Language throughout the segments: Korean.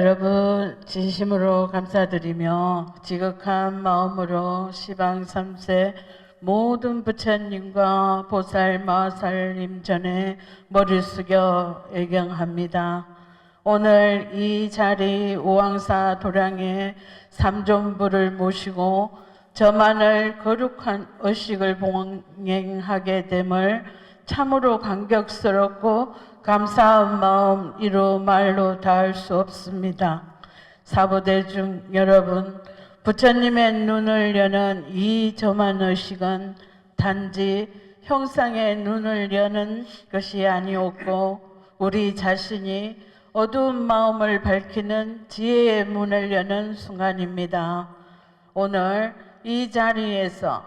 여러분 진심으로 감사드리며 지극한 마음으로 시방 3세 모든 부처님과 보살 마살님 전에 머리 숙여 애경합니다. 오늘 이 자리 우왕사 도량에 삼존부를 모시고 저만을 거룩한 의식을 봉행하게 됨을 참으로 감격스럽고 감사한 마음 이루 말로 닿을 수 없습니다. 사부대중 여러분, 부처님의 눈을 여는 이 저만 의식은 단지 형상의 눈을 여는 것이 아니었고 우리 자신이 어두운 마음을 밝히는 지혜의 문을 여는 순간입니다. 오늘 이 자리에서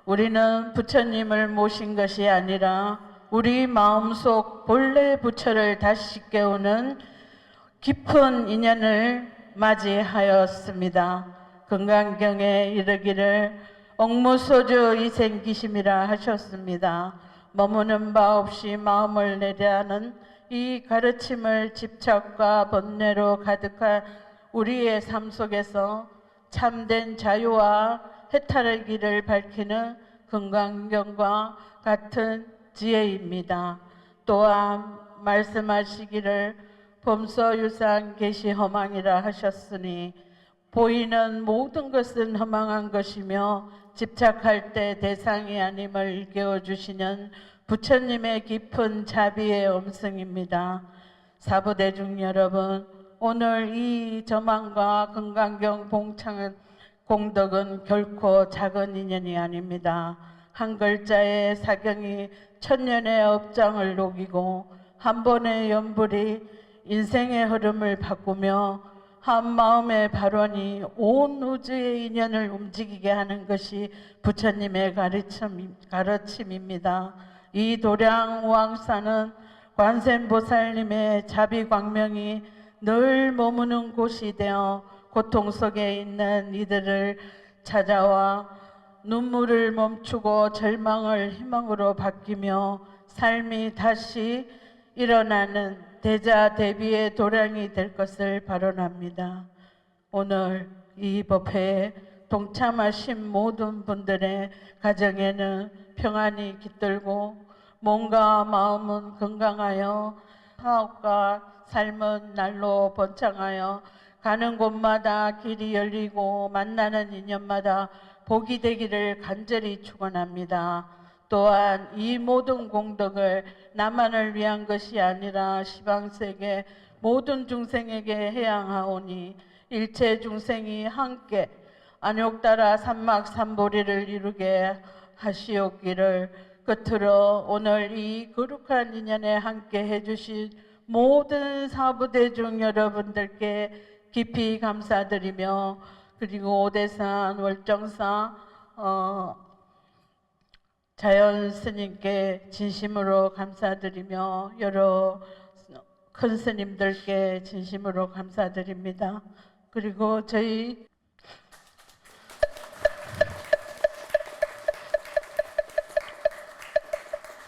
우리는 부처님을 모신 것이 아니라 우리 마음속 본래 부처를 다시 깨우는 깊은 인연을 맞이하였습니다. 금강경에 이르기를 옥무소주 이생기심이라 하셨습니다. 머무는 바 없이 마음을 내려하는 이 가르침을 집착과 번뇌로 가득한 우리의 삶 속에서 참된 자유와 해탈의 길을 밝히는 금강경과 같은 지혜입니다. 또한 말씀하시기를 범서유상 계시 허망이라 하셨으니 보이는 모든 것은 허망한 것이며 집착할 때 대상이 아님을 일깨워주시는 부처님의 깊은 자비의 음성입니다. 사부대중 여러분, 오늘 이 저만과 금강경 봉창 공덕은 결코 작은 인연이 아닙니다. 한 글자의 사경이 천년의 업장을 녹이고 한 번의 연불이 인생의 흐름을 바꾸며 한 마음의 발언이 온 우주의 인연을 움직이게 하는 것이 부처님의 가르침입니다. 이 도량 우왕사는 관세음보살님의 자비광명이 늘 머무는 곳이 되어 고통 속에 있는 이들을 찾아와 눈물을 멈추고 절망을 희망으로 바뀌며 삶이 다시 일어나는 대자대비의 도량이 될 것을 발언합니다. 오늘 이 법회에 동참하신 모든 분들의 가정에는 평안이 깃들고 몸과 마음은 건강하여 사업과 삶은 날로 번창하여 가는 곳마다 길이 열리고 만나는 인연마다 복이 되기를 간절히 축원합니다. 또한 이 모든 공덕을 나만을 위한 것이 아니라 시방세계 모든 중생에게 해양하오니 일체 중생이 함께 안욕따라 삼막삼보리를 이루게 하시옵기를. 끝으로 오늘 이 거룩한 인연에 함께 해주신 모든 사부대중 여러분들께 깊이 감사드리며 그리고 오대산 월정사 자연 스님께 진심으로 감사드리며 여러 큰 스님들께 진심으로 감사드립니다. 그리고 저희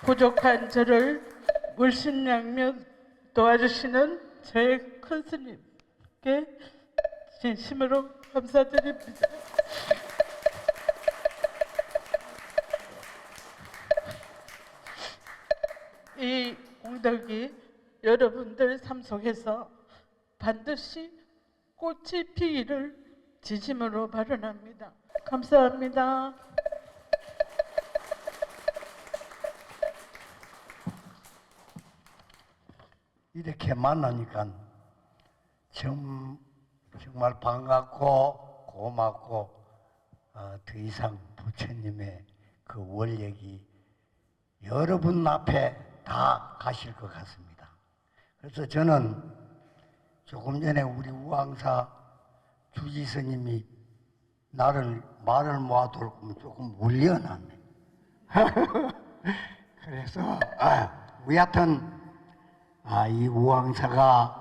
부족한 저를 물신양면 도와주시는 저의 큰 스님께 진심으로 감사드립니다. 이 공덕이 여러분들 삶 속에서 반드시 꽃이 피기를 진심으로 발언합니다. 감사합니다. 이렇게 만나니까 정말 반갑고 고맙고 더 이상 부처님의 그 원력이 여러분 앞에 다 가실 것 같습니다. 그래서 저는 조금 전에 우리 우왕사 주지스님이 나를 말을 모아두고 조금 울려놨네. 그래서 우리 하여튼 이 우왕사가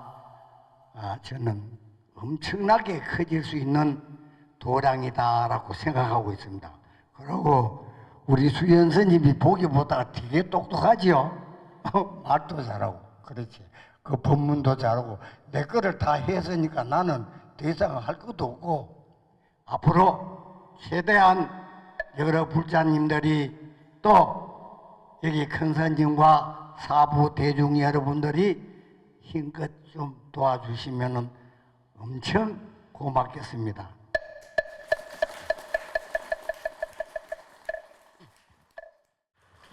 저는 엄청나게 커질 수 있는 도량이다라고 생각하고 있습니다. 그리고 우리 수연 스님이 보기보다 되게 똑똑하지요. 말도 잘하고 그렇지. 그 법문도 잘하고 내 거를 다 했으니까 나는 더 이상 할 것도 없고 앞으로 최대한 여러 불자님들이 또 여기 큰 선진과 사부 대중 여러분들이 힘껏 좀 도와주시면 엄청 고맙겠습니다.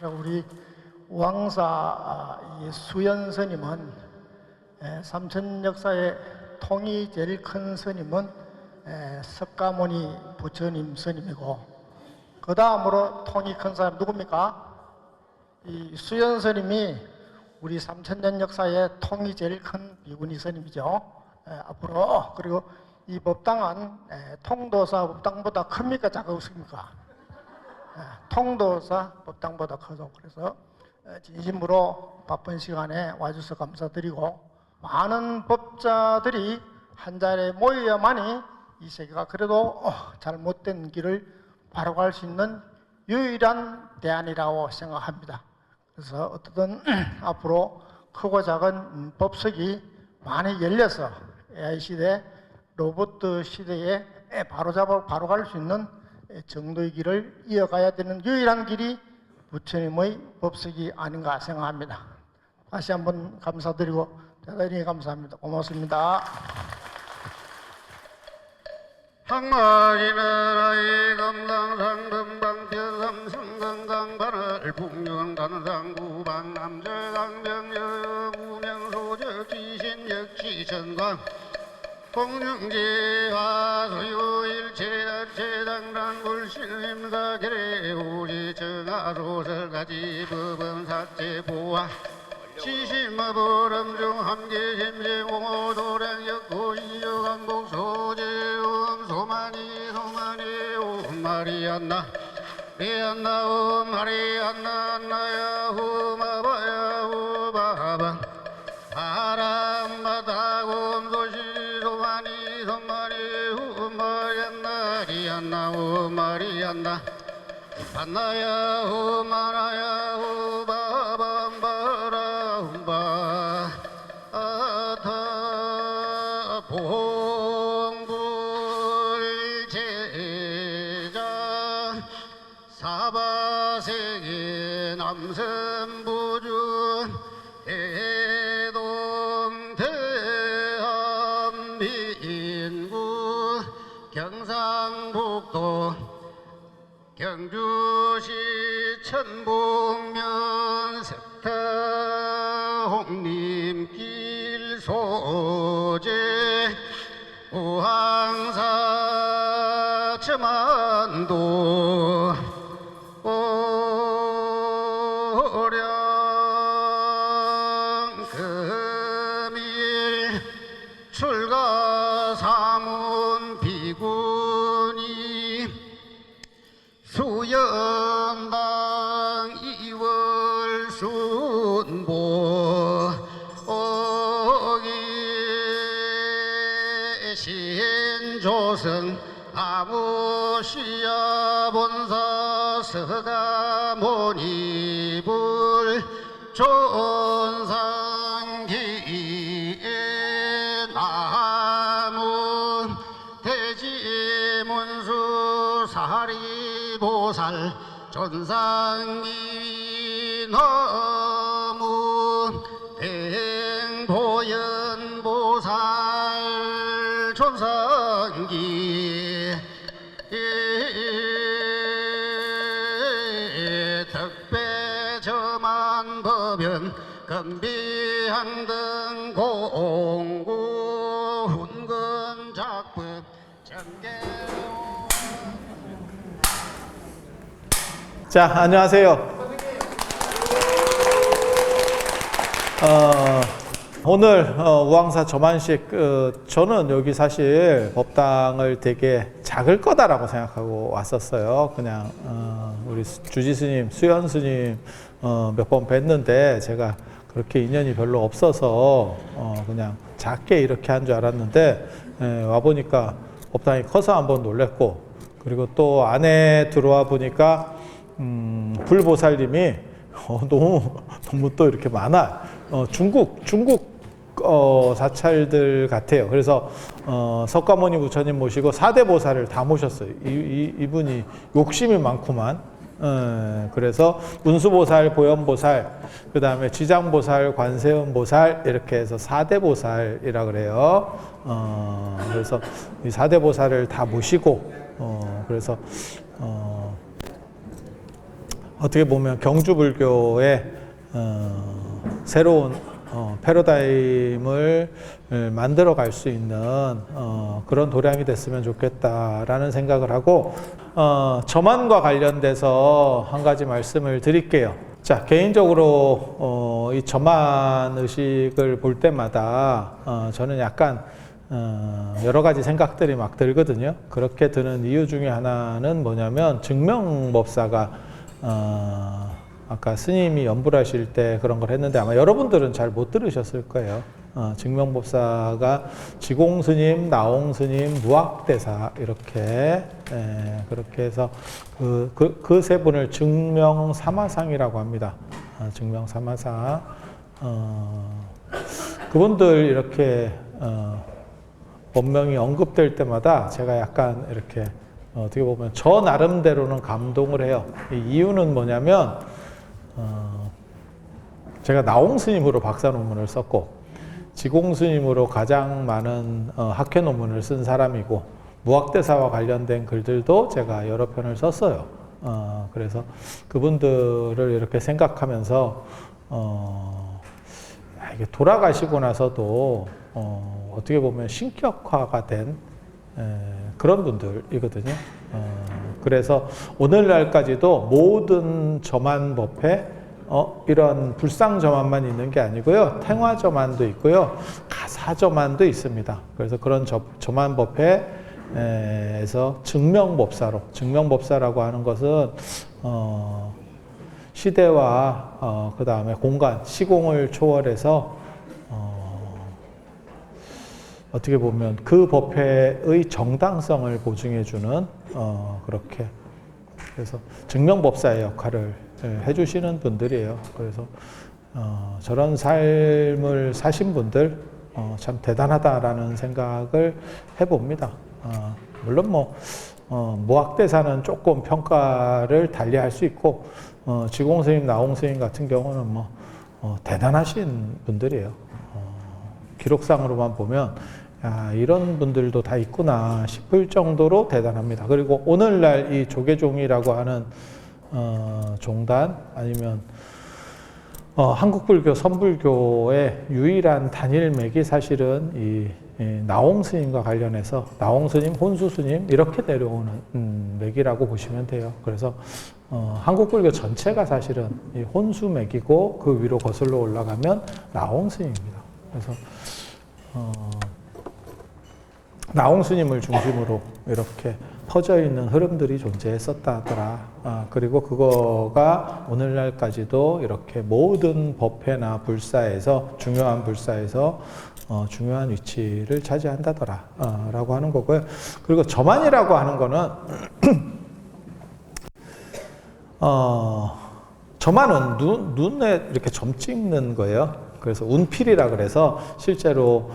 우리 우왕사 수연 스님은 삼천 역사의 통이 제일 큰 스님은 석가모니 부처님 스님이고 그 다음으로 통이 큰 사람 누굽니까? 이 수연 스님이 우리 3000년 역사의 통이 제일 큰 비구니 스님이죠. 앞으로 그리고 이 법당은 통도사 법당보다 큽니까 작습니까? 통도사 법당보다 커서 그래서 진심으로 바쁜 시간에 와주셔서 감사드리고 많은 법자들이 한 자리에 모여야만이 이 세계가 그래도 잘못된 길을 바로 갈 수 있는 유일한 대안이라고 생각합니다. 그래서 어떻든 앞으로 크고 작은 법석이 많이 열려서 AI 시대, 로봇 시대에 바로 갈 수 있는 정도의 길을 이어가야 되는 유일한 길이 부처님의 법석이 아닌가 생각합니다. 다시 한번 감사드리고 대단히 감사합니다. 고맙습니다. 항마기나라의 감당상금방편삼 승강강반을 풍령단상구방 남절강병여 우명소적 지신역지천광 공중지화 소유일체단체당란불신림사계례 우리정하소설가지 법원사체보화 시심마보람중 함계심세공호도량역고이여강복소재음 소만이 옴마리안나 리안나 옴마리안나 안나야 후마바야 후바방 바람바다 곰소시 소만이 후마리안나 리안나 옴마리안나 안나야 후마나야 후바밤바라 훔바 아타 봉불제자 사바세계 남선부준 해동대한민구 경상북도 경주시 천북면 석타홍림길 소재 우항사 첨안도 오량금일 출가 사문 비군이 수연당 이월순보 오기 신조성 아무시야 본사 서가모니불 존상기에 나문 대지문수 사리보살 존상기 너무 뱅보연보살 존상기 덕배저만법연 금비항등 공구 훈건작법 정계. 자, 안녕하세요. 오늘 우왕사 저만식 저는 여기 사실 법당을 되게 작을 거다라고 생각하고 왔었어요. 그냥 우리 주지 스님, 수연 스님 몇 번 뵀는데 제가 그렇게 인연이 별로 없어서 그냥 작게 이렇게 한 줄 알았는데 와 보니까 법당이 커서 한번 놀랬고, 그리고 또 안에 들어와 보니까 불보살님이 너무 또 이렇게 많아. 중국 사찰들 같아요. 그래서 석가모니 부처님 모시고 4대 보살을 다 모셨어요. 이분이 욕심이 많구만. 그래서 운수보살, 보현보살, 그 다음에 지장보살, 관세음보살 이렇게 해서 4대 보살이라 그래요. 그래서 이 4대 보살을 다 모시고 그래서 어떻게 보면 경주불교의 새로운 패러다임을 만들어 갈 수 있는 그런 도량이 됐으면 좋겠다라는 생각을 하고 저만과 관련돼서 한 가지 말씀을 드릴게요. 자, 개인적으로 이 저만 의식을 볼 때마다 저는 약간 여러 가지 생각들이 막 들거든요. 그렇게 드는 이유 중에 하나는 뭐냐면 증명법사가 아까 스님이 연불하실 때 그런 걸 했는데 아마 여러분들은 잘 못 들으셨을 거예요. 증명법사가 지공스님, 나홍스님, 무학대사 이렇게 그렇게 해서 그 세 분을 증명사마상이라고 합니다. 증명사마상. 그분들 이렇게 본명이 언급될 때마다 제가 약간 이렇게 어떻게 보면 저 나름대로는 감동을 해요. 이 이유는 뭐냐면 제가 나홍스님으로 박사 논문을 썼고 지공스님으로 가장 많은 학회 논문을 쓴 사람이고 무학대사와 관련된 글들도 제가 여러 편을 썼어요. 그래서 그분들을 이렇게 생각하면서 이게 돌아가시고 나서도 어떻게 보면 신격화가 된 그런 분들이거든요. 그래서 오늘날까지도 모든 저만법회 이런 불상저만만 있는 게 아니고요. 탱화저만도 있고요. 가사저만도 있습니다. 그래서 그런 저만법회에서 증명법사라고 하는 것은 시대와 그 다음에 공간, 시공을 초월해서 어떻게 보면 그 법회의 정당성을 보증해주는 그렇게 그래서 증명법사의 역할을 해주시는 분들이에요. 그래서 저런 삶을 사신 분들 참 대단하다라는 생각을 해봅니다. 물론 뭐 무학대사는 조금 평가를 달리할 수 있고 지공스님, 나홍스님 같은 경우는 뭐 대단하신 분들이에요. 기록상으로만 보면 야, 이런 분들도 다 있구나 싶을 정도로 대단합니다. 그리고 오늘날 이 조계종이라고 하는 종단 아니면 한국불교, 선불교의 유일한 단일맥이 사실은 이 나홍스님과 관련해서 나홍스님, 혼수스님 이렇게 내려오는 맥이라고 보시면 돼요. 그래서 한국불교 전체가 사실은 이 혼수맥이고 그 위로 거슬러 올라가면 나홍스님입니다. 그래서 나홍스님을 중심으로 이렇게 퍼져 있는 흐름들이 존재했었다더라. 그리고 그거가 오늘날까지도 이렇게 모든 법회나 불사에서 중요한 불사에서 중요한 위치를 차지한다더라. 라고 하는 거고요. 그리고 저만이라고 하는 거는 저만은 눈에 이렇게 점 찍는 거예요. 그래서 운필이라 그래서 실제로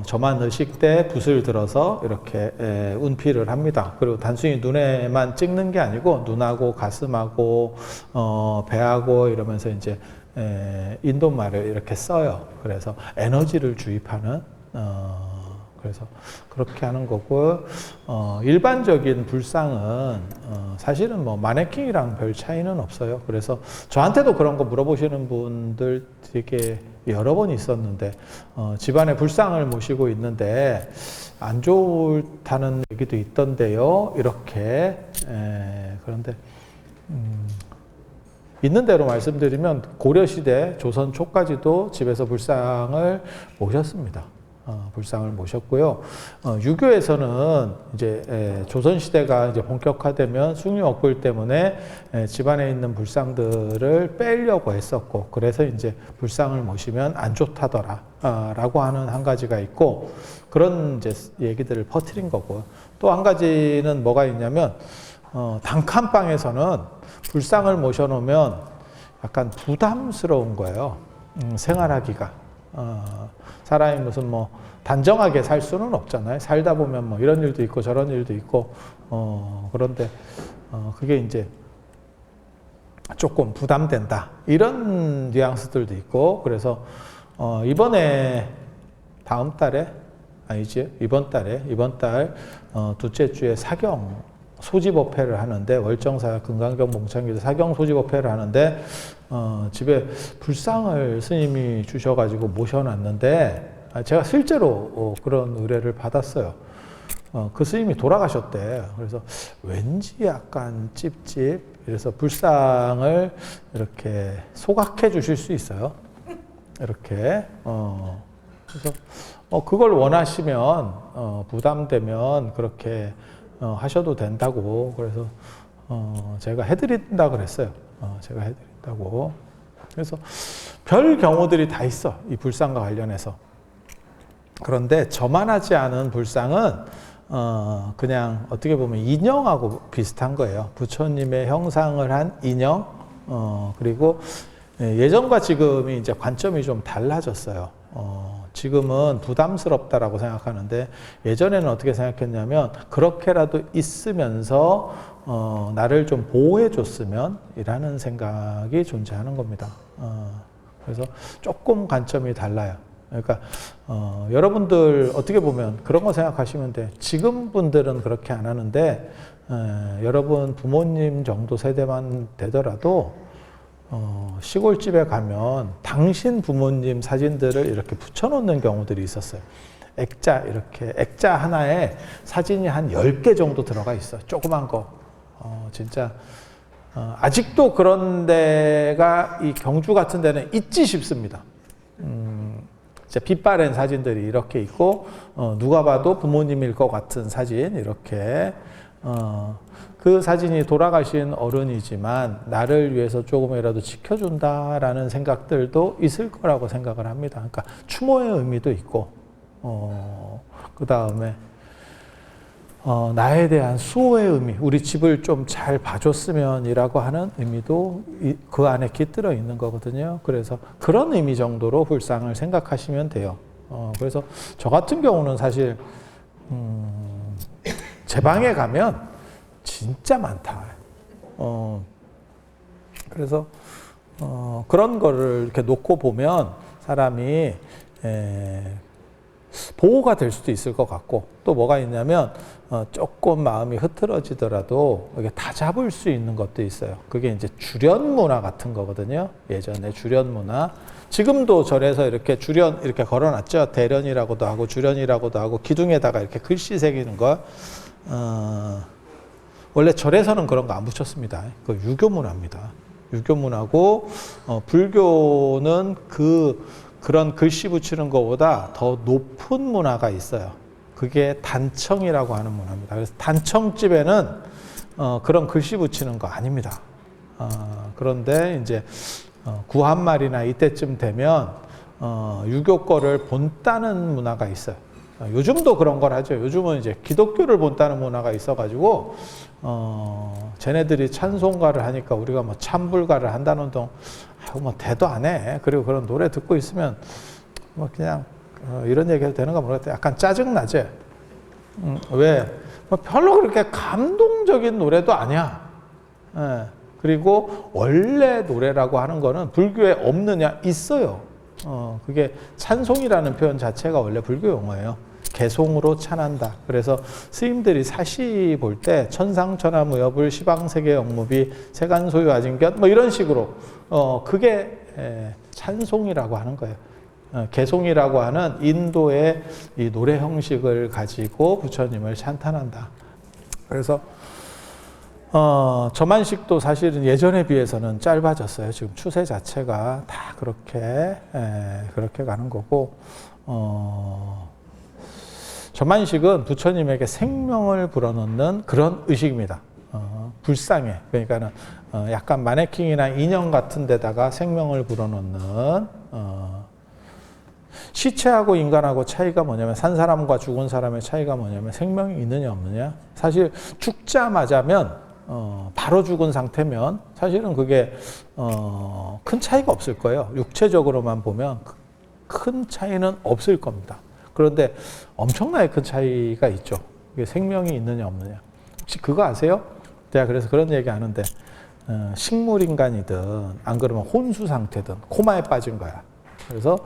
저만 의식 때 붓을 들어서 이렇게 운필을 합니다. 그리고 단순히 눈에만 찍는 게 아니고 눈하고 가슴하고 배하고 이러면서 이제 인도말을 이렇게 써요. 그래서 에너지를 주입하는 그래서 그렇게 하는 거고 일반적인 불상은 사실은 뭐 마네킹이랑 별 차이는 없어요. 그래서 저한테도 그런 거 물어보시는 분들 되게 여러 번 있었는데 집안에 불상을 모시고 있는데 안 좋다는 얘기도 있던데요. 이렇게 그런데 있는 대로 말씀드리면 고려시대 조선 초까지도 집에서 불상을 모셨습니다. 불상을 모셨고요. 유교에서는 이제 조선 시대가 이제 본격화되면 숭유 억불 때문에 집안에 있는 불상들을 빼려고 했었고, 그래서 이제 불상을 모시면 안 좋다더라라고 하는 한 가지가 있고, 그런 이제 얘기들을 퍼뜨린 거고, 또 한 가지는 뭐가 있냐면 단칸방에서는 불상을 모셔놓으면 약간 부담스러운 거예요. 생활하기가. 사람이 무슨 뭐 단정하게 살 수는 없잖아요. 살다 보면 뭐 이런 일도 있고 저런 일도 있고, 그런데 그게 이제 조금 부담된다. 이런 뉘앙스들도 있고, 그래서 이번에 다음 달에 아니지 이번 달 둘째 주에 사경 소집업회를 하는데, 월정사 금강경 몽창교도 사경 소집업회를 하는데, 집에 불상을 스님이 주셔가지고 모셔놨는데, 제가 실제로 그런 의뢰를 받았어요. 그 스님이 돌아가셨대. 그래서 왠지 약간 찝찝. 그래서 불상을 이렇게 소각해 주실 수 있어요. 이렇게. 그래서 그걸 원하시면 부담되면 그렇게 하셔도 된다고. 그래서 제가 해드린다 그랬어요. 제가 해드린다고. 그래서 별 경우들이 다 있어. 이 불상과 관련해서. 그런데 저만하지 않은 불상은 그냥 어떻게 보면 인형하고 비슷한 거예요. 부처님의 형상을 한 인형. 그리고 예전과 지금이 이제 관점이 좀 달라졌어요. 지금은 부담스럽다라고 생각하는데, 예전에는 어떻게 생각했냐면, 그렇게라도 있으면서 나를 좀 보호해 줬으면 이라는 생각이 존재하는 겁니다. 그래서 조금 관점이 달라요. 그러니까 여러분들 어떻게 보면 그런 거 생각하시면 돼. 지금 분들은 그렇게 안 하는데, 여러분 부모님 정도 세대만 되더라도 시골집에 가면 당신 부모님 사진들을 이렇게 붙여놓는 경우들이 있었어요. 액자 하나에 사진이 한 10개 정도 들어가 있어. 조그만 거. 진짜 아직도 그런 데가 이 경주 같은 데는 있지 싶습니다. 진짜 빛바랜 사진들이 이렇게 있고, 누가 봐도 부모님일 것 같은 사진 이렇게. 그 사진이 돌아가신 어른이지만 나를 위해서 조금이라도 지켜준다라는 생각들도 있을 거라고 생각을 합니다. 그러니까 추모의 의미도 있고, 그 다음에 나에 대한 수호의 의미, 우리 집을 좀 잘 봐줬으면이라고 하는 의미도 그 안에 깃들어 있는 거거든요. 그래서 그런 의미 정도로 불상을 생각하시면 돼요. 그래서 저 같은 경우는 사실 제 방에 가면 진짜 많다. 그래서 그런 거를 이렇게 놓고 보면 사람이 보호가 될 수도 있을 것 같고, 또 뭐가 있냐면 조금 마음이 흐트러지더라도 이게 다 잡을 수 있는 것도 있어요. 그게 이제 주련 문화 같은 거거든요. 예전에 주련 문화. 지금도 절에서 이렇게 주련 이렇게 걸어놨죠. 대련이라고도 하고 주련이라고도 하고, 기둥에다가 이렇게 글씨 새기는 거. 원래 절에서는 그런 거 안 붙였습니다. 그 유교 문화입니다. 유교 문화고, 불교는 그런 글씨 붙이는 것보다 더 높은 문화가 있어요. 그게 단청이라고 하는 문화입니다. 그래서 단청집에는 그런 글씨 붙이는 거 아닙니다. 그런데 이제 구한말이나 이때쯤 되면 유교 거를 본따는 문화가 있어요. 요즘도 그런 걸 하죠. 요즘은 이제 기독교를 본따는 문화가 있어가지고 쟤네들이 찬송가를 하니까 우리가 뭐 찬불가를 한다는 동 뭐 대도 안 해. 그리고 그런 노래 듣고 있으면 뭐 그냥 이런 얘기해도 되는가 모르겠다. 약간 짜증 나지. 왜? 뭐 별로 그렇게 감동적인 노래도 아니야. 예. 그리고 원래 노래라고 하는 거는 불교에 없느냐? 있어요. 그게 찬송이라는 표현 자체가 원래 불교 용어예요. 개송으로 찬한다. 그래서 스님들이 사시 볼 때 천상천하무여불 시방세계 영무비 세간소유 아진견 뭐 이런 식으로 그게 찬송이라고 하는 거예요. 개송이라고 하는 인도의 이 노래 형식을 가지고 부처님을 찬탄한다. 그래서 저만식도 사실은 예전에 비해서는 짧아졌어요. 지금 추세 자체가 다 그렇게 가는 거고, 저만식은 부처님에게 생명을 불어넣는 그런 의식입니다. 불상에, 그러니까는 약간 마네킹이나 인형 같은 데다가 생명을 불어넣는. 시체하고 인간하고 차이가 뭐냐면, 산 사람과 죽은 사람의 차이가 뭐냐면 생명이 있느냐 없느냐. 사실 죽자마자면 바로 죽은 상태면 사실은 그게 큰 차이가 없을 거예요. 육체적으로만 보면 큰 차이는 없을 겁니다. 그런데 엄청나게 큰 차이가 있죠. 이게 생명이 있느냐 없느냐. 혹시 그거 아세요? 제가 그래서 그런 얘기 하는데 식물인간이든 안 그러면 혼수 상태든 코마에 빠진 거야. 그래서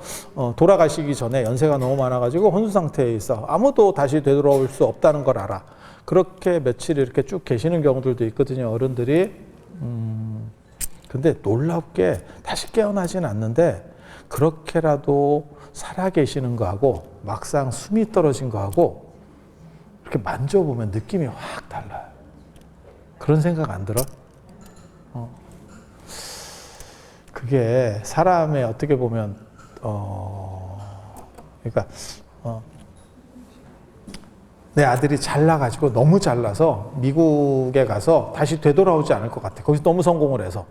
돌아가시기 전에 연세가 너무 많아가지고 혼수 상태에 있어. 아무도 다시 되돌아올 수 없다는 걸 알아. 그렇게 며칠 이렇게 쭉 계시는 경우들도 있거든요. 어른들이. 근데 놀랍게 다시 깨어나진 않는데 그렇게라도 살아 계시는 거하고 막상 숨이 떨어진 거하고 이렇게 만져보면 느낌이 확 달라요. 그런 생각 안 들어? 그게 사람의 어떻게 보면 그러니까 내 아들이 잘나가지고 너무 잘나서 미국에 가서 다시 되돌아오지 않을 것 같아. 거기서 너무 성공을 해서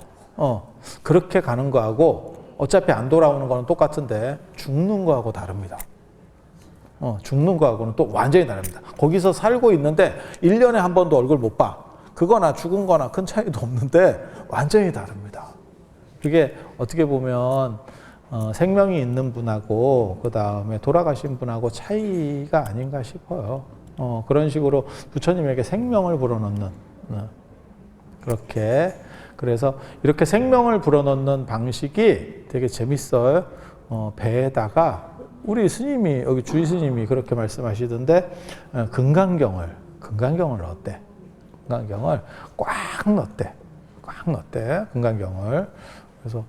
그렇게 가는 거하고 어차피 안 돌아오는 거는 똑같은데 죽는 거하고 다릅니다. 죽는 거하고는 또 완전히 다릅니다. 거기서 살고 있는데 1년에 한 번도 얼굴 못 봐. 그거나 죽은 거나 큰 차이도 없는데 완전히 다릅니다. 그게 어떻게 보면 생명이 있는 분하고 그 다음에 돌아가신 분하고 차이가 아닌가 싶어요. 그런 식으로 부처님에게 생명을 불어넣는 그렇게 그래서 이렇게 생명을 불어넣는 방식이 되게 재밌어요. 배에다가 우리 스님이 여기 주의 스님이 그렇게 말씀하시던데 금강경을 넣었대. 금강경을 꽉 넣었대. 금강경을. 그래서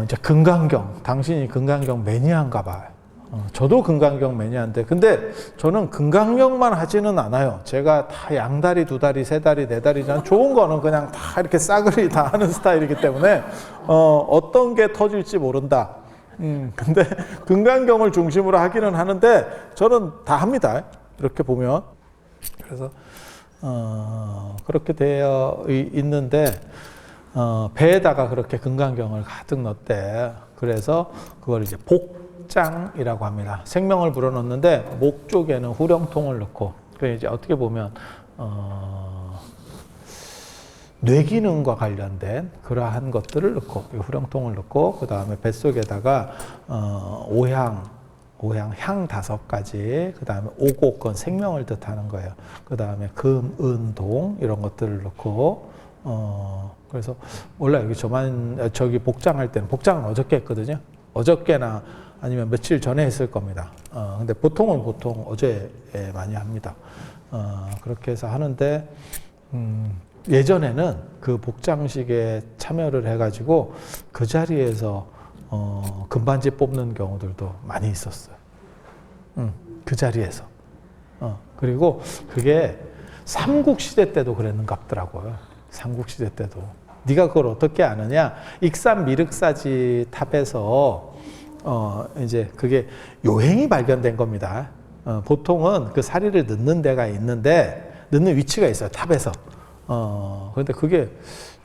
이제 금강경 당신이 금강경 매니아인가 봐요. 저도 금강경 매니아인데 근데 저는 금강경만 하지는 않아요. 제가 다 양다리, 두다리, 세다리, 네다리 좋은 거는 그냥 다 이렇게 싸그리 다 하는 스타일이기 때문에 어떤 게 터질지 모른다. 근데 금강경을 중심으로 하기는 하는데 저는 다 합니다. 이렇게 보면 그래서 그렇게 되어 있는데 배에다가 그렇게 금강경을 가득 넣었대. 그래서 그걸 이제 복장이라고 합니다. 생명을 불어넣는데 목 쪽에는 후령통을 넣고, 그 이제 어떻게 보면 뇌 기능과 관련된 그러한 것들을 넣고, 후령통을 넣고, 그 다음에 뱃속에다가 오향 향 5가지, 그 다음에 오곡건 생명을 뜻하는 거예요. 그 다음에 금, 은, 동 이런 것들을 넣고, 그래서 원래 여기 저기 복장할 때는 복장은 어저께 했거든요. 어저께나 아니면 며칠 전에 했을 겁니다. 근데 보통 어제 많이 합니다. 그렇게 해서 하는데 예전에는 그 복장식에 참여를 해가지고 그 자리에서 금반지 뽑는 경우들도 많이 있었어요. 그 자리에서. 그리고 그게 삼국시대 때도 그랬는갑더라고요. 삼국시대 때도. 네가 그걸 어떻게 아느냐? 익산 미륵사지 탑에서 이제 그게 요행이 발견된 겁니다. 보통은 그 사리를 넣는 데가 있는데 넣는 위치가 있어요. 탑에서. 그런데 그게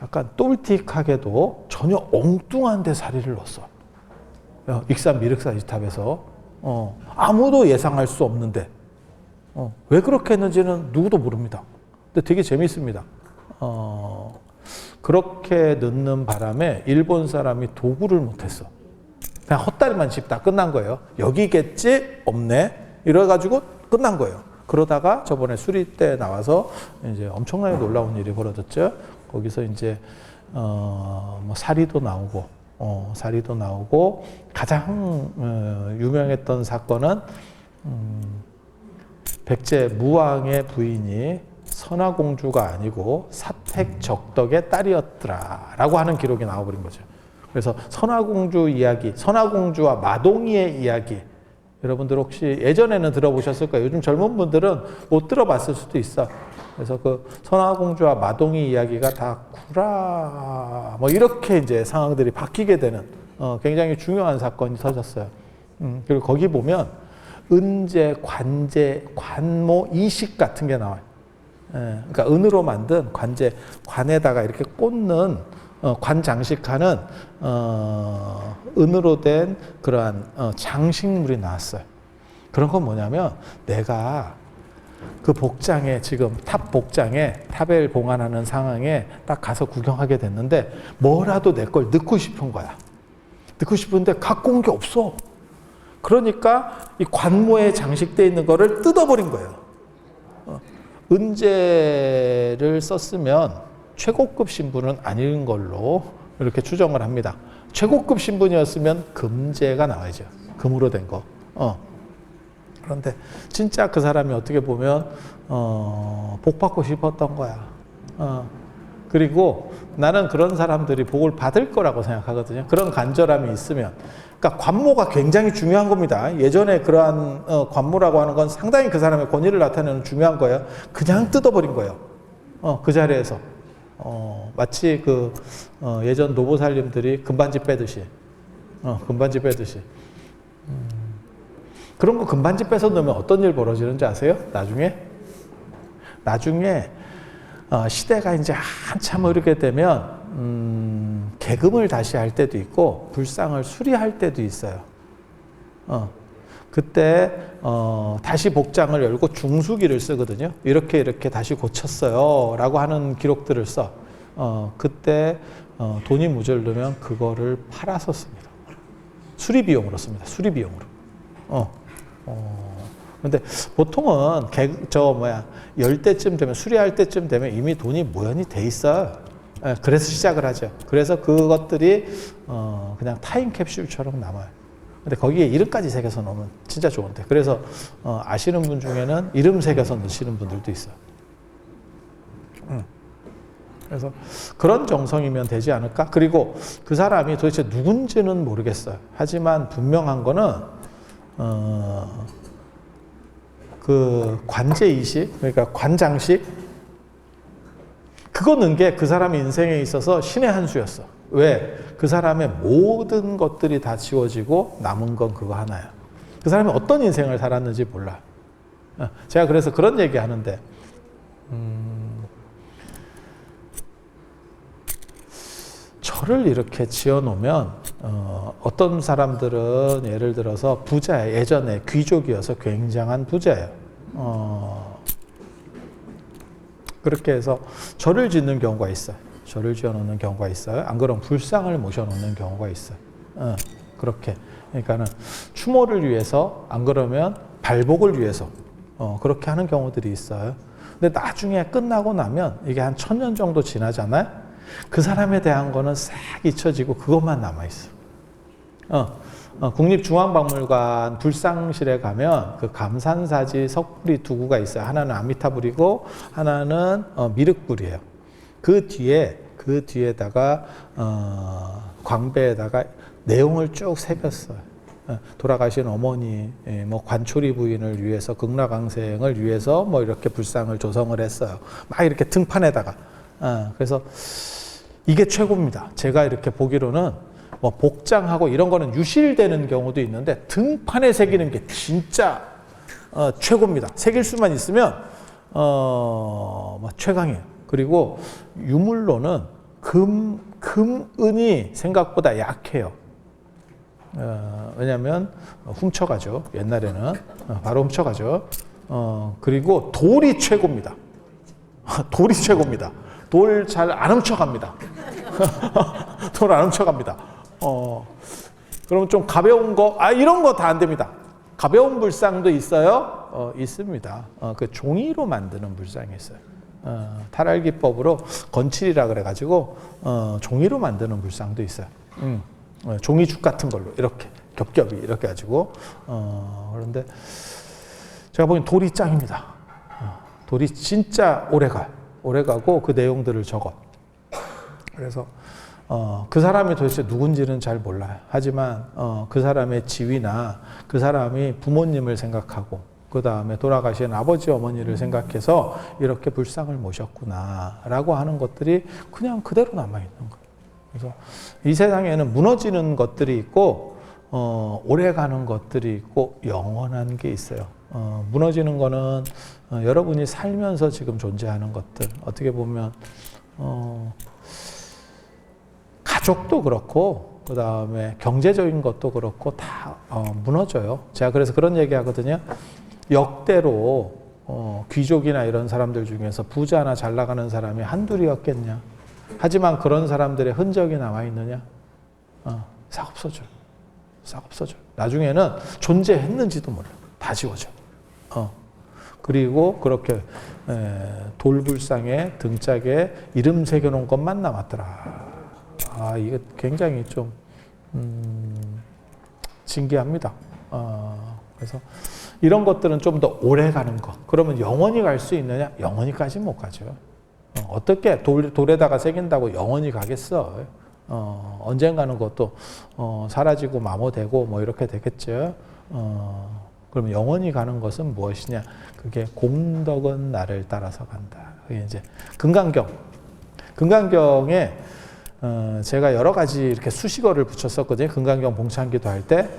약간 똘틱하게도 전혀 엉뚱한 데 사리를 넣었어. 익산 미륵사지 탑에서. 아무도 예상할 수 없는데. 왜 그렇게 했는지는 누구도 모릅니다. 근데 되게 재밌습니다. 그렇게 넣는 바람에 일본 사람이 도구를 못했어. 그냥 헛다리만 짚다 끝난 거예요. 여기겠지? 없네. 이래가지고 끝난 거예요. 그러다가 저번에 수리 때 나와서 이제 엄청나게 놀라운 일이 벌어졌죠. 거기서 이제 뭐 사리도 나오고 가장 유명했던 사건은 백제 무왕의 부인이 선화공주가 아니고 사택적덕의 딸이었더라라고 하는 기록이 나와버린 거죠. 그래서 선화공주 이야기, 선화공주와 마동이의 이야기, 여러분들 혹시 예전에는 들어보셨을 거예요. 요즘 젊은 분들은 못 들어봤을 수도 있어. 그래서 그 선화공주와 마동이 이야기가 다 구라 뭐 이렇게 이제 상황들이 바뀌게 되는 굉장히 중요한 사건이 터졌어요. 그리고 거기 보면 은제, 관제, 관모, 이식 같은 게 나와요. 그러니까 은으로 만든 관제, 관에다가 이렇게 꽂는 관 장식하는 은으로 된 그러한 장식물이 나왔어요. 그런 건 뭐냐면 내가 그 복장에 지금 탑 복장에 탑을 봉안하는 상황에 딱 가서 구경하게 됐는데 뭐라도 내 걸 넣고 싶은 거야. 넣고 싶은데 갖고 온 게 없어. 그러니까 이 관모에 장식되어 있는 거를 뜯어버린 거예요. 은재를 썼으면 최고급 신분은 아닌 걸로 이렇게 추정을 합니다. 최고급 신분이었으면 금제가 나와야죠. 금으로 된 거. 그런데 진짜 그 사람이 어떻게 보면 복 받고 싶었던 거야. 그리고 나는 그런 사람들이 복을 받을 거라고 생각하거든요. 그런 간절함이 있으면. 그러니까 관모가 굉장히 중요한 겁니다. 예전에 그러한 관모라고 하는 건 상당히 그 사람의 권위를 나타내는 중요한 거예요. 그냥 뜯어버린 거예요. 그 자리에서. 마치 그 예전 노보살님들이 금반지 빼듯이. 금반지 빼듯이. 그런 거 금반지 빼서 넣으면 어떤 일 벌어지는지 아세요? 나중에 시대가 이제 한참 흐르게 되면 계금을 다시 할 때도 있고 불상을 수리할 때도 있어요. 그때 다시 복장을 열고 중수기를 쓰거든요. 이렇게 다시 고쳤어요 라고 하는 기록들을 써. 그때 돈이 모자르면 그거를 팔아서 씁니다. 수리비용으로 씁니다. 수리비용으로. 근데 보통은 열 때쯤 되면, 수리할 때쯤 되면 이미 돈이 모연이 돼 있어요. 그래서 시작을 하죠. 그래서 그것들이 그냥 타임캡슐처럼 남아요. 근데 거기에 이름까지 새겨서 넣으면 진짜 좋은데. 그래서 아시는 분 중에는 이름 새겨서 넣으시는 분들도 있어요. 그래서 그런 정성이면 되지 않을까? 그리고 그 사람이 도대체 누군지는 모르겠어요. 하지만 분명한 거는 그 관제이식, 그러니까 관장식, 그거 넣은 게 그 사람의 인생에 있어서 신의 한 수였어. 왜? 그 사람의 모든 것들이 다 지워지고 남은 건 그거 하나야. 그 사람이 어떤 인생을 살았는지 몰라. 제가 그래서 그런 얘기 하는데, 절을 이렇게 지어 놓으면 어떤 사람들은 예를 들어서 부자예요. 예전에 귀족이어서 굉장한 부자예요. 그렇게 해서 절을 짓는 경우가 있어요. 절을 지어 놓는 경우가 있어요. 안 그러면 불상을 모셔 놓는 경우가 있어요. 그렇게. 그러니까는 추모를 위해서, 안 그러면 발복을 위해서 그렇게 하는 경우들이 있어요. 근데 나중에 끝나고 나면 이게 한 1000년 정도 지나잖아요. 그 사람에 대한 거는 싹 잊혀지고 그것만 남아있어. 국립중앙박물관 불상실에 가면 그 감산사지 석불이 두 구가 있어요. 하나는 아미타불이고 하나는 미륵불이에요. 그 뒤에다가 광배에다가 내용을 쭉 새겼어요. 돌아가신 어머니, 뭐 관초리 부인을 위해서, 극락왕생을 위해서 뭐 이렇게 불상을 조성을 했어요. 막 이렇게 등판에다가. 그래서 이게 최고입니다. 제가 이렇게 보기로는 뭐 복장하고 이런 거는 유실되는 경우도 있는데 등판에 새기는 게 진짜 최고입니다. 새길 수만 있으면 최강이에요. 그리고 유물로는 금은이 생각보다 약해요. 왜냐하면 훔쳐가죠. 옛날에는 바로 훔쳐가죠. 그리고 돌이 최고입니다. 돌이 최고입니다. 돌 잘 안 훔쳐갑니다. 돌 안 훔쳐갑니다. 그럼 좀 가벼운 거, 이런 거 다 안 됩니다. 가벼운 불상도 있어요. 있습니다. 그 종이로 만드는 불상이 있어요. 탈알기법으로 건칠이라 그래가지고 종이로 만드는 불상도 있어요. 종이죽 같은 걸로 이렇게 겹겹이 이렇게 가지고 그런데 제가 보기엔 돌이 짱입니다. 돌이 진짜 오래가고 그 내용들을 적어. 그래서 그 사람이 도대체 누군지는 잘 몰라요. 하지만 그 사람의 지위나 그 사람이 부모님을 생각하고 그 다음에 돌아가신 아버지 어머니를 생각해서 이렇게 불상을 모셨구나라고 하는 것들이 그냥 그대로 남아있는 거예요. 그래서 이 세상에는 무너지는 것들이 있고 오래가는 것들이 있고 영원한 게 있어요. 무너지는 거는 여러분이 살면서 지금 존재하는 것들, 어떻게 보면 가족도 그렇고 그 다음에 경제적인 것도 그렇고 다 무너져요. 제가 그래서 그런 얘기 하거든요. 역대로 귀족이나 이런 사람들 중에서 부자나 잘 나가는 사람이 한둘이었겠냐. 하지만 그런 사람들의 흔적이 남아있느냐. 싹 없어져요. 싹 없어져요. 나중에는 존재했는지도 몰라. 다 지워져. 그리고 그렇게 돌불상에 등짝에 이름 새겨놓은 것만 남았더라. 이게 굉장히 좀 신기합니다. 그래서 이런 것들은 좀 더 오래 가는 것. 그러면 영원히 갈 수 있느냐? 영원히까지는 못 가죠. 어떻게 돌에다가 새긴다고 영원히 가겠어? 언젠가는 그것도 사라지고 마모되고 뭐 이렇게 되겠죠. 그러면 영원히 가는 것은 무엇이냐? 그게 공덕은 나를 따라서 간다. 그게 이제 금강경에 제가 여러 가지 이렇게 수식어를 붙였었거든요. 금강경 봉창기도 할 때.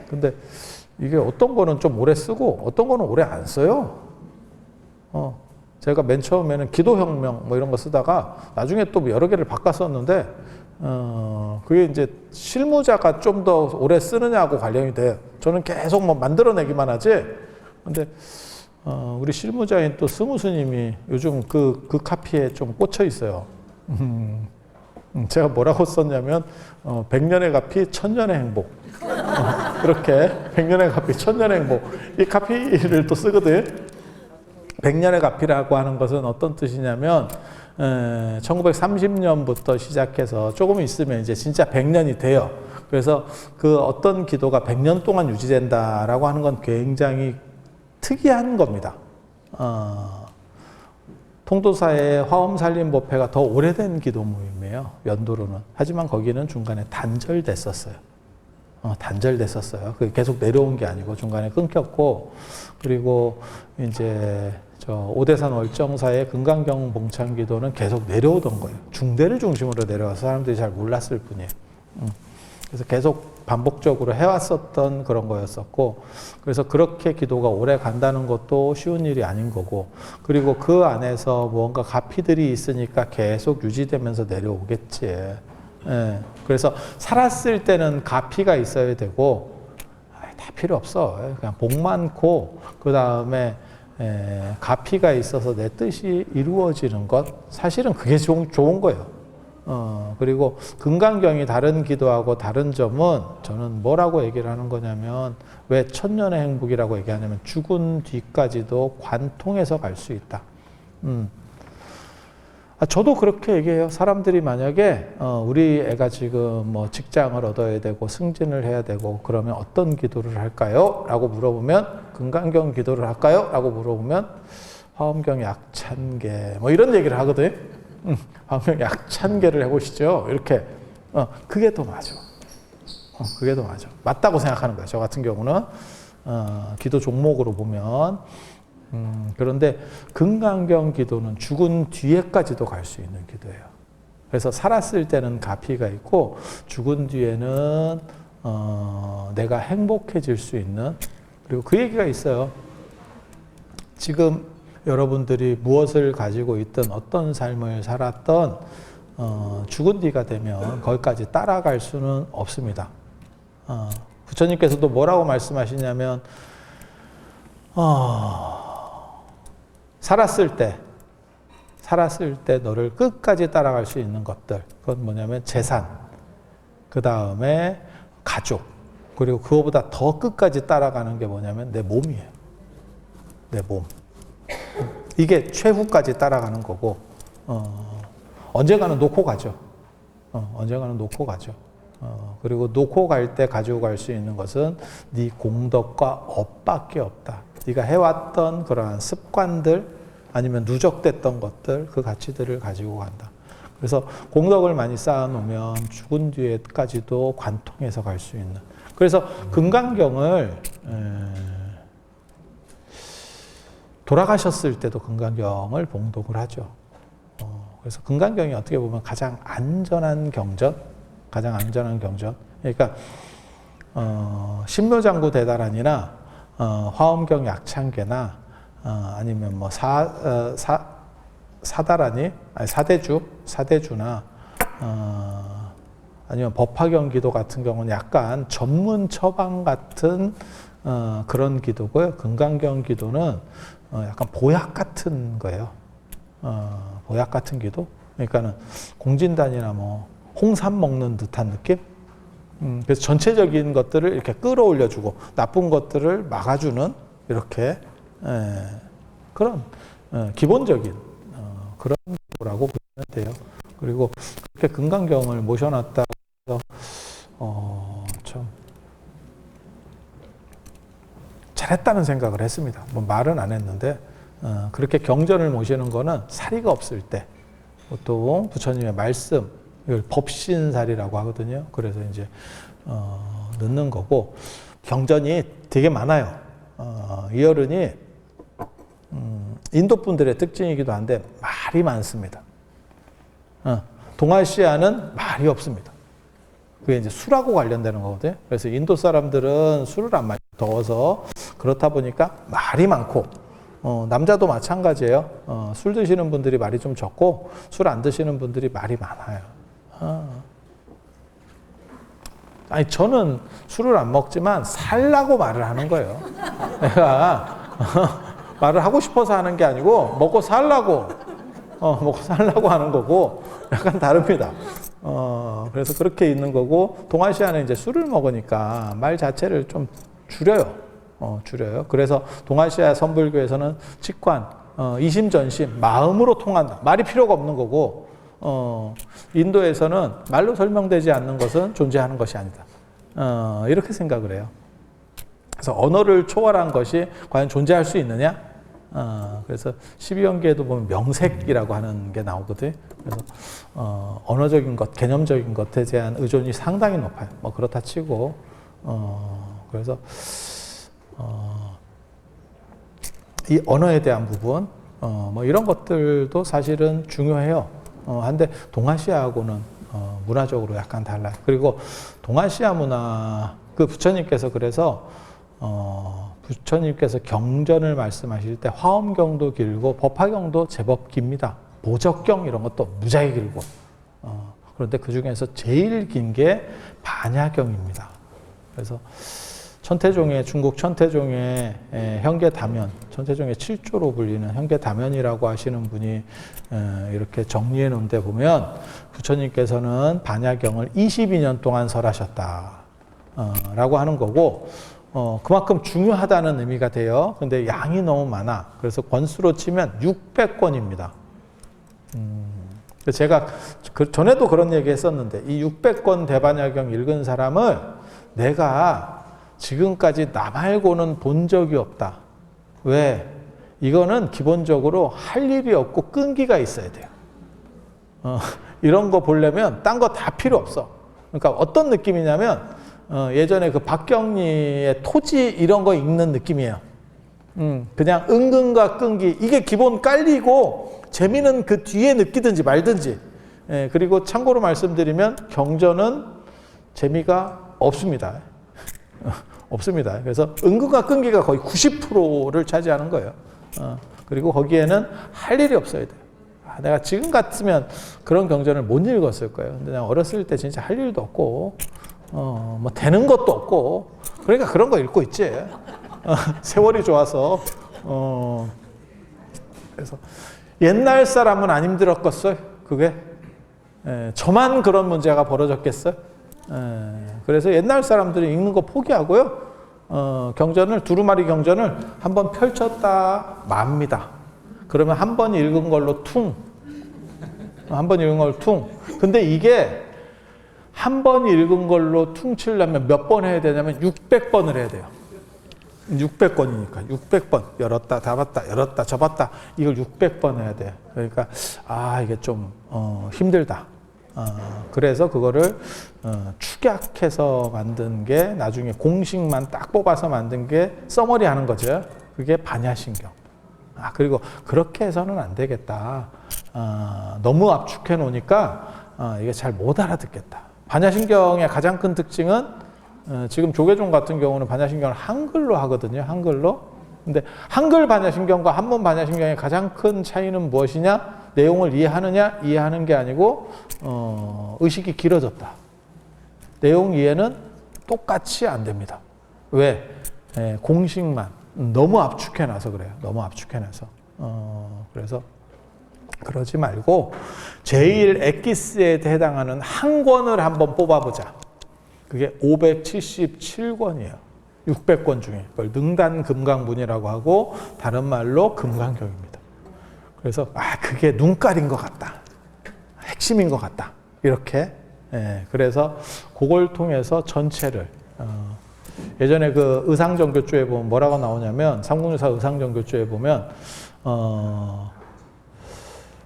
근데 이게 어떤 거는 좀 오래 쓰고 어떤 거는 오래 안 써요. 제가 맨 처음에는 기도혁명 뭐 이런 거 쓰다가 나중에 또 여러 개를 바꿨었는데 그게 이제 실무자가 좀 더 오래 쓰느냐고 관련이 돼요. 저는 계속 뭐 만들어내기만 하지. 근데 우리 실무자인 또 스무스님이 요즘 그 카피에 좀 꽂혀 있어요. 제가 뭐라고 썼냐면 100년의 가피 1000년의 행복. 그렇게 100년의 가피 1000년의 행복. 이 카피를 또 쓰거든. 100년의 가피라고 하는 것은 어떤 뜻이냐면 1930년부터 시작해서 조금 있으면 이제 진짜 100년이 돼요. 그래서 그 어떤 기도가 100년 동안 유지된다라고 하는 건 굉장히 특이한 겁니다. 통도사의 화엄살림법회가 더 오래된 기도 모임이에요. 연도로는. 하지만 거기는 중간에 단절됐었어요. 단절됐었어요. 그게 계속 내려온 게 아니고 중간에 끊겼고, 그리고 이제 오대산 월정사의 금강경 봉창기도는 계속 내려오던 거예요. 중대를 중심으로 내려와서 사람들이 잘 몰랐을 뿐이에요. 그래서 계속 반복적으로 해왔었던 그런 거였었고, 그래서 그렇게 기도가 오래 간다는 것도 쉬운 일이 아닌 거고, 그리고 그 안에서 무언가 가피들이 있으니까 계속 유지되면서 내려오겠지. 예. 그래서 살았을 때는 가피가 있어야 되고, 다 필요 없어. 그냥 복 많고, 그 다음에 가피가 있어서 내 뜻이 이루어지는 것, 사실은 그게 좋은 거예요. 그리고 금강경이 다른 기도하고 다른 점은 저는 뭐라고 얘기를 하는 거냐면, 왜 천년의 행복이라고 얘기하냐면 죽은 뒤까지도 관통해서 갈 수 있다. 저도 그렇게 얘기해요. 사람들이 만약에 우리 애가 지금 뭐 직장을 얻어야 되고 승진을 해야 되고 그러면 어떤 기도를 할까요? 라고 물어보면, 금강경 기도를 할까요? 라고 물어보면 화엄경 약찬계 뭐 이런 얘기를 하거든요. 화엄경 약찬계를 해보시죠. 이렇게. 그게 더 맞아. 그게 더 맞아. 맞다고 생각하는 거예요. 저 같은 경우는 기도 종목으로 보면. 그런데 금강경 기도는 죽은 뒤에까지도 갈 수 있는 기도예요. 그래서 살았을 때는 가피가 있고 죽은 뒤에는 내가 행복해질 수 있는, 그리고 그 얘기가 있어요. 지금 여러분들이 무엇을 가지고 있든 어떤 삶을 살았던 죽은 뒤가 되면 거기까지 따라갈 수는 없습니다. 부처님께서도 뭐라고 말씀하시냐면 살았을 때 너를 끝까지 따라갈 수 있는 것들, 그건 뭐냐면 재산, 그 다음에 가족, 그리고 그거보다 더 끝까지 따라가는 게 뭐냐면 내 몸이에요. 내 몸. 이게 최후까지 따라가는 거고, 언젠가는 놓고 가죠. 언젠가는 놓고 가죠. 그리고 놓고 갈 때 가지고 갈 수 있는 것은 네 공덕과 업밖에 없다. 네가 해왔던 그러한 습관들, 아니면 누적됐던 것들, 그 가치들을 가지고 간다. 그래서 공덕을 많이 쌓아놓으면 죽은 뒤에까지도 관통해서 갈 수 있는. 그래서 금강경을 돌아가셨을 때도 금강경을 봉독을 하죠. 그래서 금강경이 어떻게 보면 가장 안전한 경전, 그러니까 신묘장구 대다란이나 화엄경 약창계나 아니면 뭐 사다라니, 아니 사대주나 아니면 법화경 기도 같은 경우는 약간 전문 처방 같은 그런 기도고요. 금강경 기도는 약간 보약 같은 거예요. 보약 같은 기도. 그러니까는 공진단이나 뭐 홍삼 먹는 듯한 느낌? 그래서 전체적인 것들을 이렇게 끌어올려주고 나쁜 것들을 막아주는 이렇게 그런 기본적인 그런 거라고 보시면 돼요. 그리고 그렇게 금강경을 모셔놨다고 해서 참 잘했다는 생각을 했습니다. 뭐 말은 안 했는데 그렇게 경전을 모시는 거는 사리가 없을 때 보통 부처님의 말씀 이걸 법신살이라고 하거든요. 그래서 이제 넣는 거고 경전이 되게 많아요. 이 어른이 인도 분들의 특징이기도 한데 말이 많습니다. 동아시아는 말이 없습니다. 그게 이제 술하고 관련되는 거거든요. 그래서 인도 사람들은 술을 안 마셔 더워서 그렇다 보니까 말이 많고 남자도 마찬가지예요. 술 드시는 분들이 말이 좀 적고 술 안 드시는 분들이 말이 많아요. 아니 저는 술을 안 먹지만 살라고 말을 하는 거예요. 내가 말을 하고 싶어서 하는 게 아니고 먹고 살라고 하는 거고 약간 다릅니다. 그래서 그렇게 있는 거고 동아시아는 이제 술을 먹으니까 말 자체를 좀 줄여요. 줄여요. 그래서 동아시아 선불교에서는 직관, 이심전심, 마음으로 통한다. 말이 필요가 없는 거고 인도에서는 말로 설명되지 않는 것은 존재하는 것이 아니다. 이렇게 생각을 해요. 그래서 언어를 초월한 것이 과연 존재할 수 있느냐? 그래서 12연계에도 보면 명색이라고 하는 게 나오거든요. 그래서 언어적인 것, 개념적인 것에 대한 의존이 상당히 높아요. 뭐 그렇다 치고 그래서 이 언어에 대한 부분 뭐 이런 것들도 사실은 중요해요. 한데 동아시아하고는 문화적으로 약간 달라요. 그리고 동아시아 문화 그 부처님께서 그래서 부처님께서 경전을 말씀하실 때 화엄경도 길고 법화경도 제법 깁니다. 보적경 이런 것도 무지하게 길고 그런데 그 중에서 제일 긴 게 반야경입니다. 그래서 천태종의 중국 천태종의 현계다면, 천태종의 7조로 불리는 현계다면이라고 하시는 분이 이렇게 정리해 놓은 데 보면 부처님께서는 반야경을 22년 동안 설하셨다 라고 하는 거고 그만큼 중요하다는 의미가 돼요. 근데 양이 너무 많아. 그래서 권수로 치면 600권입니다. 제가 전에도 그런 얘기 했었는데 이 600권 대반야경 읽은 사람을 내가 지금까지 나 말고는 본 적이 없다. 왜? 이거는 기본적으로 할 일이 없고 끈기가 있어야 돼요. 이런 거 보려면 딴 거 다 필요 없어. 그러니까 어떤 느낌이냐면 예전에 그 박경리의 토지 이런 거 읽는 느낌이에요. 그냥 은근과 끈기 이게 기본 깔리고 재미는 그 뒤에 느끼든지 말든지. 그리고 참고로 말씀드리면 경전은 재미가 없습니다. 없습니다. 그래서 은근과 끈기가 거의 90%를 차지하는 거예요. 그리고 거기에는 할 일이 없어야 돼요. 내가 지금 같으면 그런 경전을 못 읽었을 거예요. 근데 내가 어렸을 때 진짜 할 일도 없고, 뭐 되는 것도 없고, 그러니까 그런 거 읽고 있지. 세월이 좋아서. 그래서 옛날 사람은 안 힘들었겠어요? 그게? 저만 그런 문제가 벌어졌겠어요? 그래서 옛날 사람들이 읽는 거 포기하고요. 경전을 두루마리 경전을 한번 펼쳤다 맙니다. 그러면 한 번 읽은 걸로 퉁. 한 번 읽은 걸로 퉁. 근데 이게 한 번 읽은 걸로 퉁치려면 몇 번 해야 되냐면 600번을 해야 돼요. 600권이니까 600번 열었다 닫았다 열었다 접었다 이걸 600번 해야 돼. 그러니까 이게 좀 힘들다. 그래서 그거를 축약해서 만든 게 나중에 공식만 딱 뽑아서 만든 게 써머리 하는 거죠. 그게 반야신경. 그리고 그렇게 해서는 안 되겠다. 너무 압축해 놓으니까 이게 잘 못 알아듣겠다. 반야신경의 가장 큰 특징은 지금 조계종 같은 경우는 반야신경을 한글로 하거든요. 한글로. 근데 한글 반야신경과 한문 반야신경의 가장 큰 차이는 무엇이냐? 내용을 이해하느냐? 이해하는 게 아니고 의식이 길어졌다. 내용 이해는 똑같이 안 됩니다. 왜? 공식만 너무 압축해놔서 그래요. 너무 압축해놔서. 그래서 그러지 말고 제일 엑기스에 해당하는 한 권을 한번 뽑아보자. 그게 577권이에요. 600권 중에. 그걸 능단금강문이라고 하고 다른 말로 금강경입니다. 그래서 그게 눈깔인 것 같다. 핵심인 것 같다. 이렇게. 그래서 그걸 통해서 전체를 예전에 그 의상정교조에 보면 뭐라고 나오냐면 삼국유사 의상정교조에 보면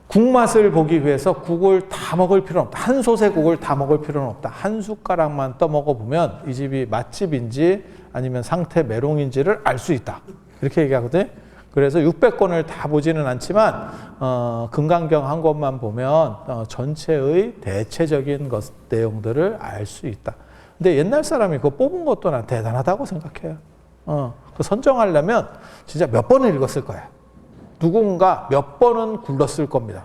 국맛을 보기 위해서 국을 다 먹을 필요는 없다. 한 솥의 국을 다 먹을 필요는 없다. 한 숟가락만 떠먹어 보면 이 집이 맛집인지 아니면 상태 메롱인지를 알 수 있다. 이렇게 얘기하거든요. 그래서 600권을 다 보지는 않지만 금강경 한 권만 보면 전체의 대체적인 내용들을 알 수 있다. 근데 옛날 사람이 그거 뽑은 것도 난 대단하다고 생각해요. 그 선정하려면 진짜 몇 번을 읽었을 거야. 누군가 몇 번은 굴렀을 겁니다.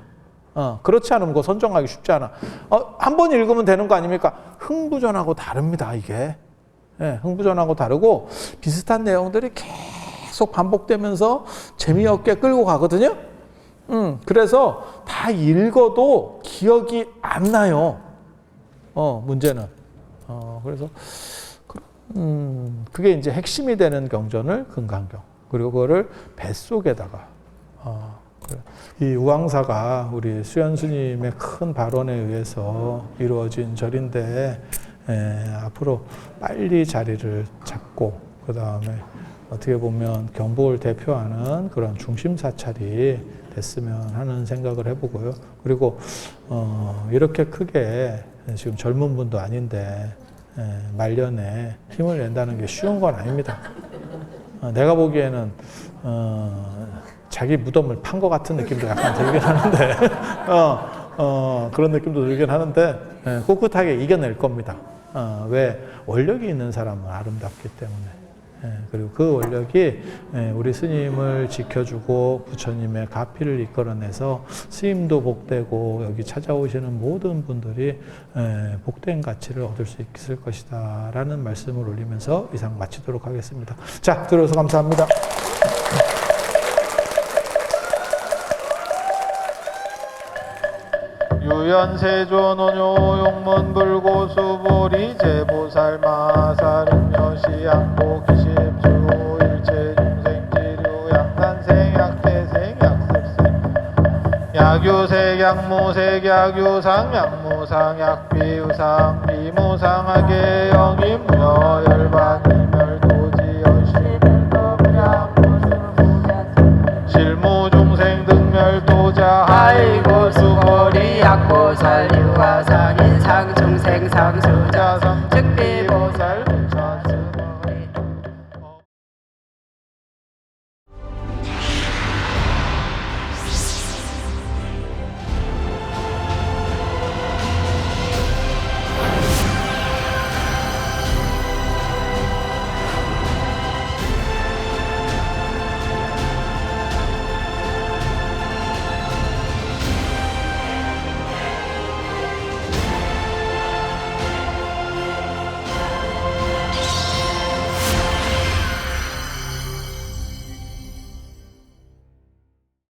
그렇지 않으면 그거 선정하기 쉽지 않아. 한 번 읽으면 되는 거 아닙니까? 흥부전하고 다릅니다, 이게. 흥부전하고 다르고 비슷한 내용들이 계속 반복되면서 재미없게 끌고 가거든요. 그래서 다 읽어도 기억이 안 나요. 문제는. 그래서 그게 이제 핵심이 되는 경전을 금강경. 그리고 그거를 뱃속에다가 이 우왕사가 우리 수연 스님의 큰 발언에 의해서 이루어진 절인데 앞으로 빨리 자리를 잡고 그 다음에 어떻게 보면 경복을 대표하는 그런 중심 사찰이 됐으면 하는 생각을 해보고요. 그리고 이렇게 크게 지금 젊은 분도 아닌데 말년에 힘을 낸다는 게 쉬운 건 아닙니다. 내가 보기에는 자기 무덤을 판 것 같은 느낌도 약간 들긴 하는데 그런 느낌도 들긴 하는데 꿋꿋하게 이겨낼 겁니다. 왜? 원력이 있는 사람은 아름답기 때문에. 그리고 그 원력이 우리 스님을 지켜주고 부처님의 가피를 이끌어내서 스님도 복되고 여기 찾아오시는 모든 분들이 복된 가치를 얻을 수 있을 것이다 라는 말씀을 올리면서 이상 마치도록 하겠습니다. 자, 들어서 감사합니다. 유연세존원요 용문불고수보리 제보살마살음여시양보 기십주 일체중생지류 약탄생 약태생 약습생 약유색 약무색 약유상 약무상 약비유상 비무상하게 영임무여 열반이멸도지여시불도무량무승무자성 실무중생 등멸도자 아이고 수보리 약보살 유화상 인상 중생 상수자성 즉비보살